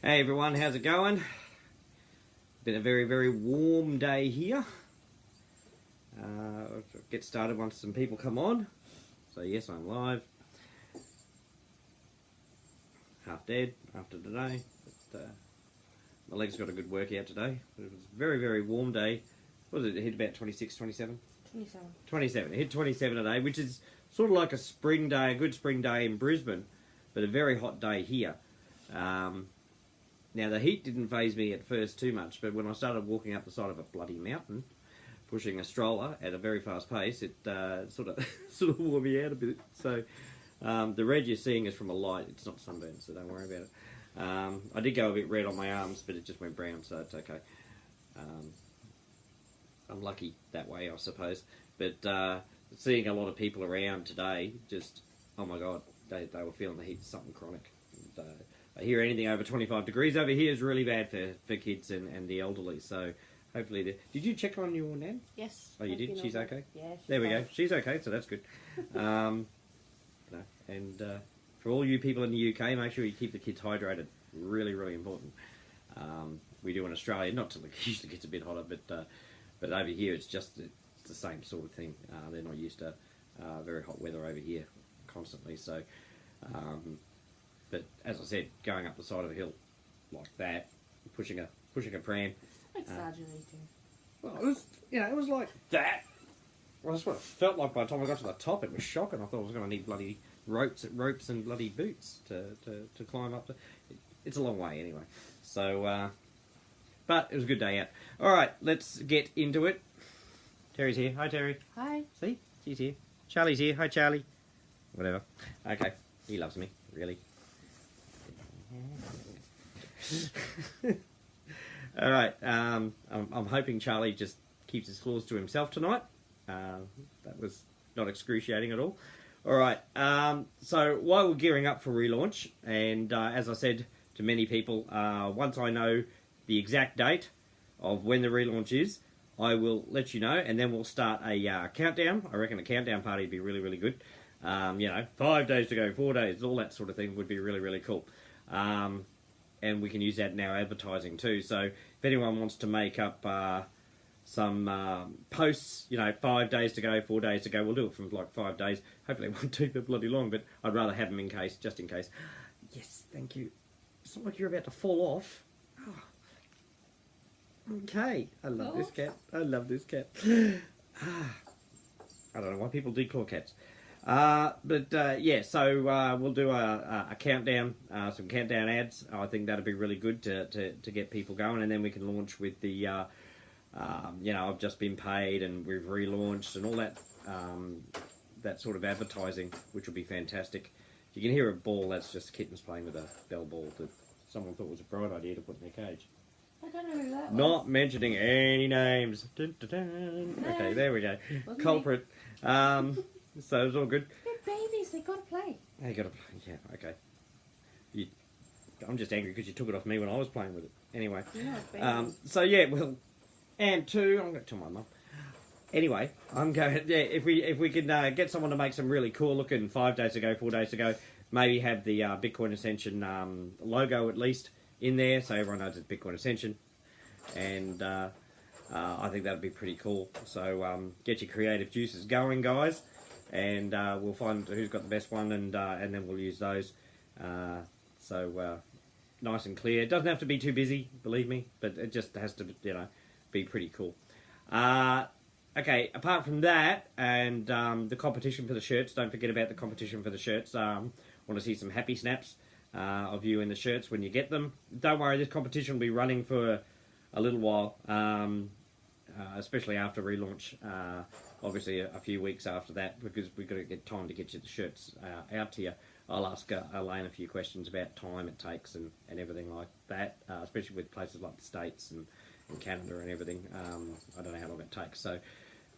Hey everyone, how's it going? Been a very, very warm day here. I'll get started once some people come on. So yes, I'm live. Half dead after today. But, my legs got a good workout today. It was a very, very warm day. What was it? It hit about 26, 27? 27. 27. It hit 27 today, which is sort of like a spring day, a good spring day in Brisbane, but a very hot day here. Now, the heat didn't faze me at first too much, but when I started walking up the side of a bloody mountain, pushing a stroller at a very fast pace, it sort of wore me out a bit. So the red you're seeing is from a light. It's not sunburn, so don't worry about it. I did go a bit red on my arms, but it just went brown, so it's okay. I'm lucky that way, I suppose. But seeing a lot of people around today, just, oh my God, they were feeling the heat, something chronic. And, I hear anything over 25 degrees over here is really bad for kids and the elderly. So hopefully, did you check on your nan? Yes. Oh, you did? She's okay? Yeah. There we go. She's okay, so that's good. And for all you people in the UK, make sure you keep the kids hydrated. Really, really important. We do in Australia, not till it usually gets a bit hotter, but over here it's the same sort of thing. They're not used to very hot weather over here constantly. So. But as I said, going up the side of a hill like that, pushing a pram. Exaggerating. Well, it was like that. Well, that's what it felt like by the time I got to the top. It was shocking. I thought I was going to need bloody ropes and bloody boots to climb up. It's a long way anyway. So, but it was a good day out. All right, let's get into it. Terry's here. Hi, Terry. Hi. See? She's here. Charlie's here. Hi, Charlie. Whatever. Okay. He loves me, really. All right. I'm hoping Charlie just keeps his claws to himself tonight. That was not excruciating at all. All right. So while we're gearing up for relaunch, and as I said to many people, once I know the exact date of when the relaunch is, I will let you know, and then we'll start a countdown. I reckon a countdown party would be really, really good. 5 days to go, 4 days, all that sort of thing would be really, really cool. And we can use that in our advertising too. So if anyone wants to make up some posts, 5 days to go, 4 days to go, we'll do it from like 5 days. Hopefully it won't take that bloody long, but I'd rather have them just in case. Yes, thank you. It's not like you're about to fall off. Oh. Okay, I love this cat. I love this cat. I don't know why people declaw cats. So we'll do a countdown, some countdown ads. I think that'd be really good to get people going, and then we can launch with the, I've just been paid and we've relaunched and all that sort of advertising, which will be fantastic. If you can hear a ball, that's just kittens playing with a bell ball that someone thought was a bright idea to put in their cage. I don't know who that was. Not mentioning any names. Dun, dun, dun. No. Okay, there we go. Wasn't Culprit. So it's all good. They're babies, they gotta play. They gotta play. Yeah, okay. I'm just angry because you took it off me when I was playing with it. Anyway. So yeah, well, and two, I'm going to tell my mum. Anyway, I'm going. Yeah, if we can get someone to make some really cool looking 5 days ago, 4 days ago, maybe have the Bitcoin Ascension logo at least in there, so everyone knows it's Bitcoin Ascension, and I think that'd be pretty cool. So get your creative juices going, guys. And we'll find who's got the best one, and then we'll use those. So nice and clear. It doesn't have to be too busy, believe me, but it just has to, be pretty cool. Okay, apart from that, and the competition for the shirts, don't forget about the competition for the shirts. Want to see some happy snaps of you in the shirts when you get them. Don't worry, this competition will be running for a little while, especially after relaunch. Obviously a few weeks after that, because we've got to get time to get you the shirts out to you. I'll ask Elaine a few questions about time it takes and everything like that, especially with places like the States and Canada and everything. I don't know how long it takes. So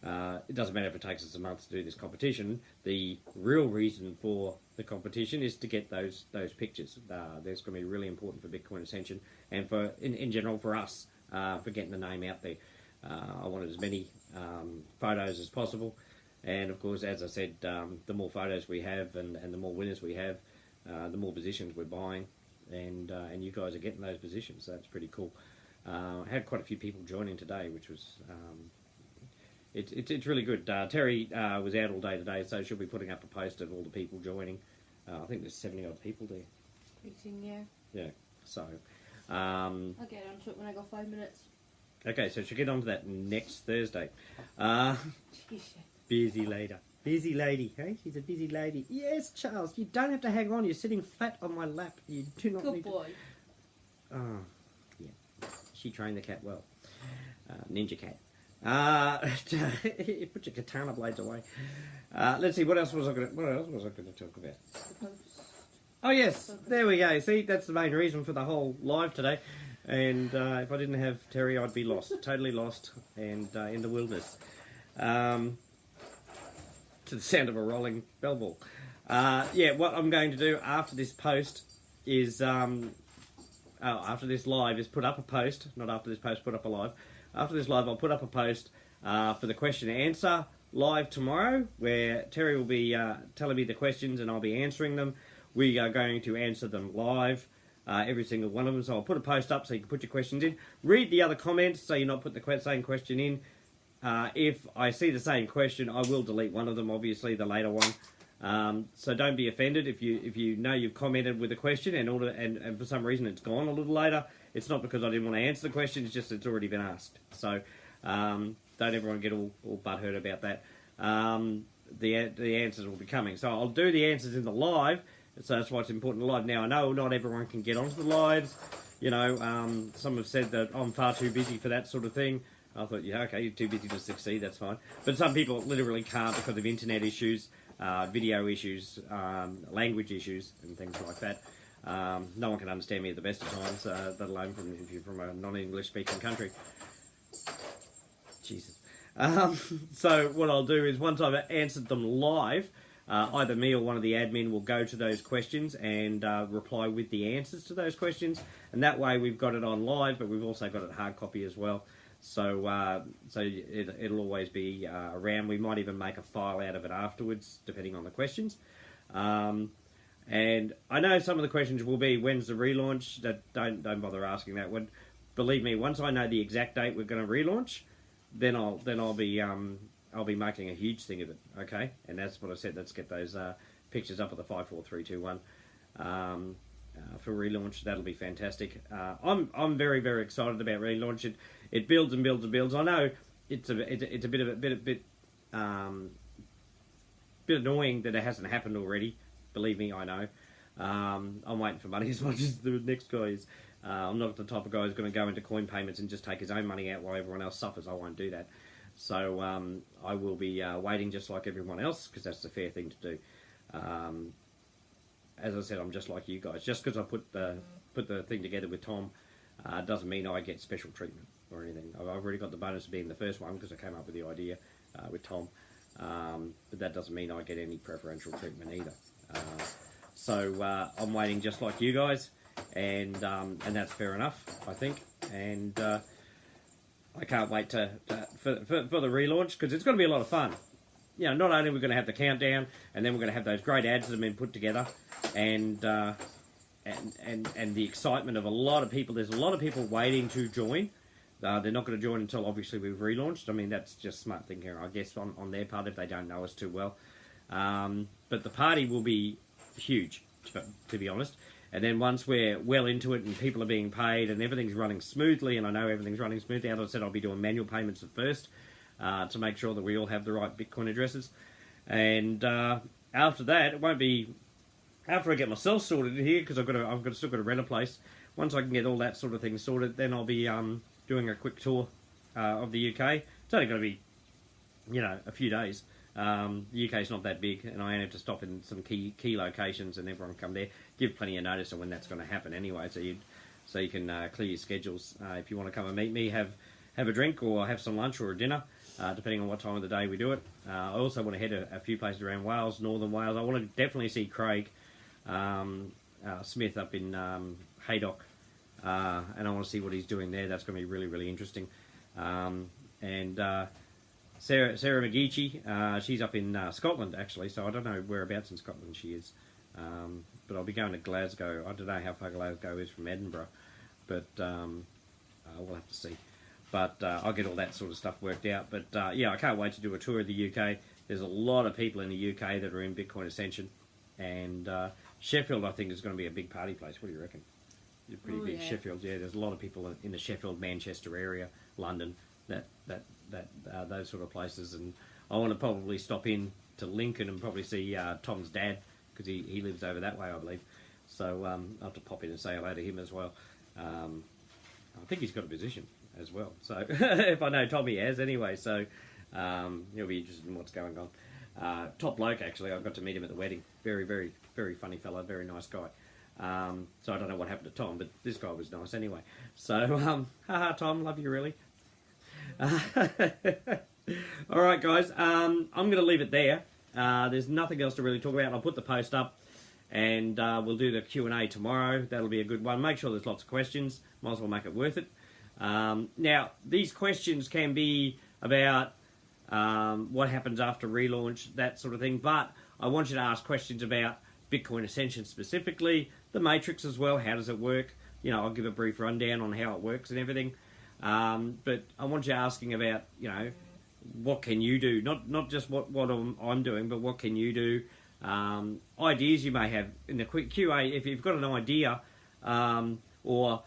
it doesn't matter if it takes us a month to do this competition. The real reason for the competition is to get those pictures. That's going to be really important for Bitcoin Ascension and for in general for us, for getting the name out there. I wanted as many photos as possible, and of course, as I said, the more photos we have and the more winners we have, the more positions we're buying, and you guys are getting those positions, so that's pretty cool. I had quite a few people joining today, which was it's really good. Terry was out all day today, so she'll be putting up a post of all the people joining. I think there's 70 odd people there. Yeah. Yeah, so I'll get onto it when I got 5 minutes. okay, so she'll get onto that next Thursday. Jeez. Busy lady. Busy lady, hey? She's a busy lady. Yes, Charles, you don't have to hang on. You're sitting flat on my lap. You do not Good need boy. to... Oh, yeah. She trained the cat well. Ninja cat. Put your katana blades away. Let's see, what else was I going to talk about? Oh, yes, there we go. See, that's the main reason for the whole live today. And if I didn't have Terry, I'd be lost. Totally lost and in the wilderness. To the sound of a rolling bell ball. Yeah, what I'm going to do after this post is, after this live, is put up a post. Not after this post, put up a live. After this live, I'll put up a post for the question and answer live tomorrow, where Terry will be telling me the questions and I'll be answering them. We are going to answer them live, every single one of them. So I'll put a post up so you can put your questions in. Read the other comments so you're not putting the same question in. If I see the same question, I will delete one of them, obviously, the later one. So don't be offended if you know you've commented with a question and for some reason it's gone a little later. It's not because I didn't want to answer the question, it's just it's already been asked. So don't everyone get all butthurt about that. The answers will be coming. So I'll do the answers in the live, so that's why it's important to live. Now, I know not everyone can get onto the lives. You know, some have said that I'm far too busy for that sort of thing. I thought, yeah, okay, you're too busy to succeed, that's fine. But some people literally can't because of internet issues, video issues, language issues, and things like that. No one can understand me at the best of times, let alone if you're from a non-English speaking country. Jesus. So what I'll do is once I've answered them live, either me or one of the admin will go to those questions and reply with the answers to those questions. And that way we've got it on live, but we've also got it hard copy as well. So it'll always be around. We might even make a file out of it afterwards, depending on the questions. And I know some of the questions will be, when's the relaunch? Don't bother asking that one. Believe me, once I know the exact date we're going to relaunch, then I'll be making a huge thing of it. Okay, and that's what I said. Let's get those pictures up at the 5, 4, 3, 2, 1 for relaunch. That'll be fantastic. I'm very, very excited about relaunch. It builds and builds and builds. I know it's a bit annoying that it hasn't happened already. Believe me, I know. I'm waiting for money as much as the next guy is. I'm not the type of guy who's going to go into coin payments and just take his own money out while everyone else suffers. I won't do that. So I will be waiting just like everyone else, because that's the fair thing to do. As I said, I'm just like you guys. Just because I put the thing together with Tom doesn't mean I get special treatment or anything. I've already got the bonus of being the first one because I came up with the idea with Tom. But that doesn't mean I get any preferential treatment either. So I'm waiting just like you guys, and that's fair enough, I think. And I can't wait for the relaunch, because it's going to be a lot of fun. You know, not only are we going to have the countdown, and then we're going to have those great ads that have been put together, and the excitement of a lot of people. There's a lot of people waiting to join. They're not going to join until obviously we've relaunched. I mean, that's just smart thinking, I guess, on their part, if they don't know us too well. But the party will be huge, to be honest. And then once we're well into it and people are being paid and everything's running smoothly, and I know everything's running smoothly, as I said, I'll be doing manual payments at first to make sure that we all have the right Bitcoin addresses. And after that, it won't be... After I get myself sorted here, because I've still got to rent a place, once I can get all that sort of thing sorted, then I'll be doing a quick tour of the UK. It's only going to be, a few days. The UK's not that big, and I only have to stop in some key locations, and everyone can come there. Give plenty of notice of when that's going to happen anyway, so you can clear your schedules. If you want to come and meet me, have a drink or have some lunch or a dinner, depending on what time of the day we do it. I also want to head a few places around Wales, northern Wales. I want to definitely see Craig Smith up in Haydock, and I want to see what he's doing there. That's going to be really, really interesting. And Sarah McGeechee, she's up in Scotland, actually, so I don't know whereabouts in Scotland she is. But I'll be going to Glasgow. I don't know how far Glasgow is from Edinburgh, but we'll have to see. But I'll get all that sort of stuff worked out. But yeah, I can't wait to do a tour of the UK. There's a lot of people in the UK that are in Bitcoin Ascension, and Sheffield, I think, is going to be a big party place. What do you reckon? It's pretty big. Yeah. Sheffield, yeah. There's a lot of people in the Sheffield, Manchester area, London, those sort of places. And I want to probably stop in to Lincoln and probably see Tom's dad, because he lives over that way, I believe. So I'll have to pop in and say hello to him as well. I think he's got a position as well. So if I know Tom, he has anyway. So he'll be interested in what's going on. Top bloke, actually. I got to meet him at the wedding. Very, very, very funny fella. Very nice guy. So I don't know what happened to Tom, but this guy was nice anyway. So, haha, Tom, love you really. All right, guys. I'm going to leave it there. There's nothing else to really talk about. I'll put the post up, and we'll do the Q&A tomorrow. That'll be a good one. Make sure there's lots of questions. Might as well make it worth it. Now, these questions can be about what happens after relaunch, that sort of thing. But I want you to ask questions about Bitcoin Ascension specifically, the matrix as well. How does it work? You know, I'll give a brief rundown on how it works and everything. But I want you asking about, you know, what can you do? Not just what I'm doing, but what can you do? Ideas you may have in the quick QA. If you've got an idea, or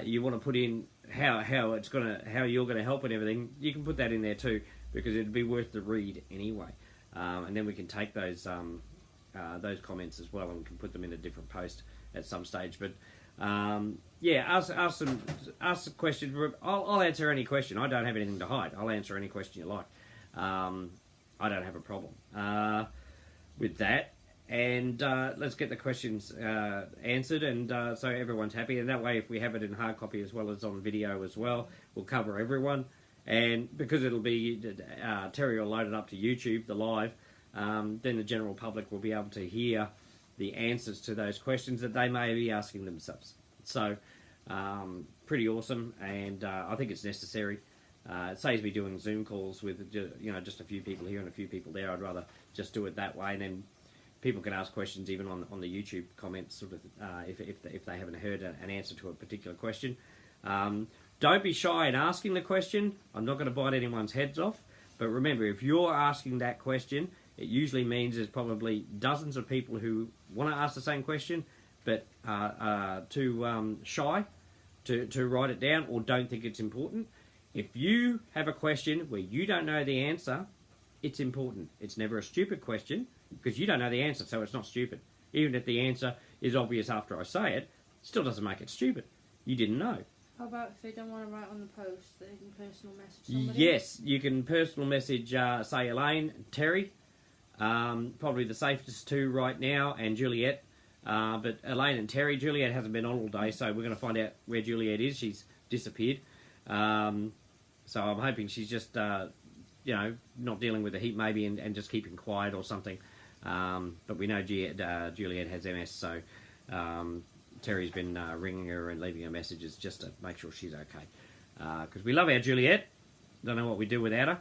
you want to put in how you're gonna help and everything, you can put that in there too, because it'd be worth the read anyway. And then we can take those comments as well, and we can put them in a different post at some stage. But yeah, ask some questions. I'll answer any question. I don't have anything to hide. I'll answer any question you like. I don't have a problem with that. And let's get the questions answered, and so everyone's happy. And that way, if we have it in hard copy as well as on video as well, we'll cover everyone. And because it'll be Terry will load it up to YouTube, the live, then the general public will be able to hear the answers to those questions that they may be asking themselves. So pretty awesome, and I think it's necessary. It saves me doing Zoom calls with just a few people here and a few people there. I'd rather just do it that way, and then people can ask questions even on the YouTube comments, sort of if they haven't heard an answer to a particular question. Don't be shy in asking the question. I'm not going to bite anyone's heads off, but remember, if you're asking that question, it usually means there's probably dozens of people who want to ask the same question, but are too shy to write it down, or don't think it's important. If you have a question where you don't know the answer, it's important. It's never a stupid question, because you don't know the answer, so it's not stupid. Even if the answer is obvious after I say it, still doesn't make it stupid. You didn't know. How about if they don't want to write on the post, they can personal message somebody? Yes, you can personal message, say, Elaine, Terry, probably the safest two right now, and Juliet. But Elaine and Terry, Juliet hasn't been on all day, so we're going to find out where Juliet is. She's disappeared. So I'm hoping she's just, not dealing with the heat maybe, and just keeping quiet or something. But we know Juliet has MS, so Terry's been ringing her and leaving her messages just to make sure she's okay. Because we love our Juliet. Don't know what we'd do without her.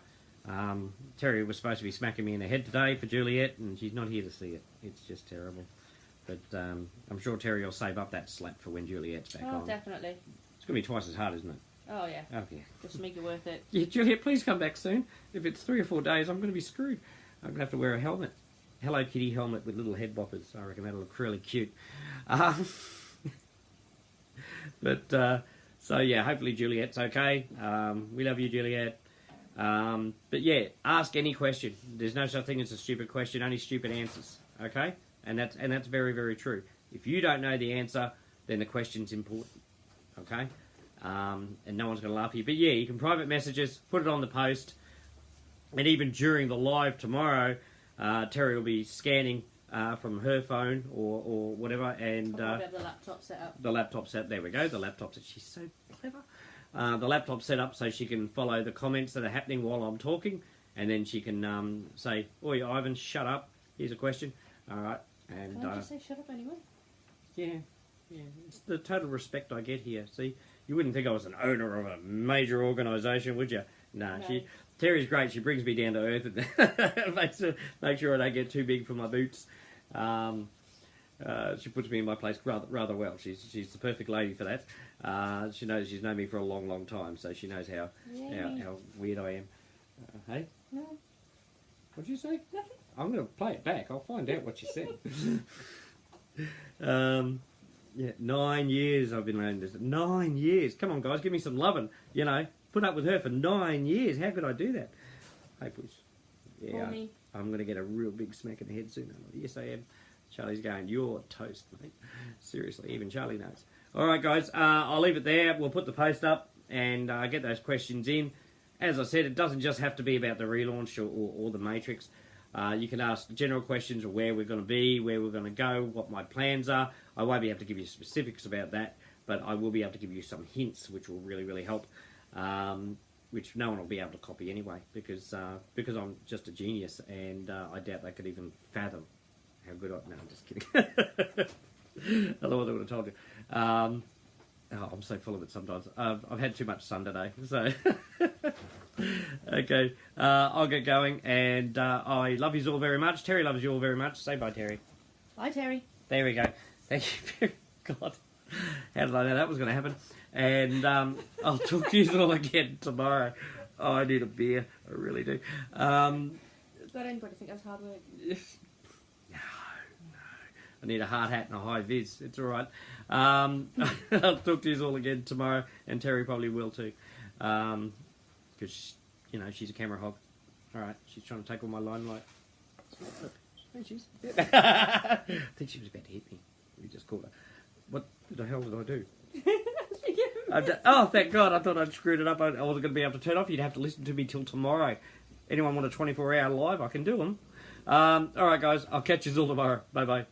Terry was supposed to be smacking me in the head today for Juliet, and she's not here to see it. It's just terrible. But I'm sure Terry will save up that slap for when Juliet's back on. Oh, definitely. It's going to be twice as hard, isn't it? Oh, yeah. Oh, yeah. Just make it worth it. Yeah, Juliet, please come back soon. If it's 3 or 4 days, I'm going to be screwed. I'm going to have to wear a helmet. Hello Kitty helmet with little head boppers. I reckon that'll look really cute. But, so yeah, hopefully Juliet's okay. We love you, Juliet. But yeah, ask any question. There's no such thing as a stupid question, only stupid answers. Okay? And that's very, very true. If you don't know the answer, then the question's important. Okay? And no one's going to laugh at you. But yeah, you can private messages, put it on the post, and even during the live tomorrow, Terry will be scanning from her phone or whatever, and have the laptop set up. The laptop set. There we go. The laptop set. She's so clever. The laptop set up so she can follow the comments that are happening while I'm talking, and then she can say, "Oi, Ivan, shut up. Here's a question." All right, and can I just say shut up anyway? Yeah. It's the total respect I get here. See, you wouldn't think I was an owner of a major organisation, would you? No. Terry's great. She brings me down to earth and makes sure I don't get too big for my boots. She puts me in my place rather well. She's the perfect lady for that. She's known me for a long time, so she knows how weird I am. Hey? No. What'd you say? Nothing. I'm going to play it back. I'll find out what she said. 9 years I've been learning this. 9 years. Come on, guys, give me some loving. Put up with her for 9 years. How could I do that? Hey, Puss. Yeah, I'm going to get a real big smack in the head soon. Yes, I am. Charlie's going, you're toast, mate. Seriously, even Charlie knows. All right, guys, I'll leave it there. We'll put the post up and get those questions in. As I said, it doesn't just have to be about the relaunch or the Matrix. You can ask general questions of where we're going to be, where we're going to go, what my plans are. I won't be able to give you specifics about that, but I will be able to give you some hints, which will really help, which no one will be able to copy anyway, because I'm just a genius, and I doubt they could even fathom how good I... No, I'm just kidding. Otherwise I would have told you. I'm so full of it sometimes. I've had too much sun today, so... Okay, I'll get going, and I love you all very much. Terry loves you all very much. Say bye, Terry. Bye, Terry. There we go. Thank you very God. How did I know that was going to happen? And I'll talk to you all again tomorrow. Oh, I need a beer. I really do. Don't anybody think that's hard work? No. I need a hard hat and a high vis. It's all right. I'll talk to you all again tomorrow, and Terry probably will too. Because, she's a camera hog. All right, she's trying to take all my limelight. I think she was about to hit me. We just caught her. What the hell did I do? Oh, thank God. I thought I'd screwed it up. I wasn't going to be able to turn off. You'd have to listen to me till tomorrow. Anyone want a 24-hour live? I can do them. All right, guys. I'll catch you all tomorrow. Bye-bye.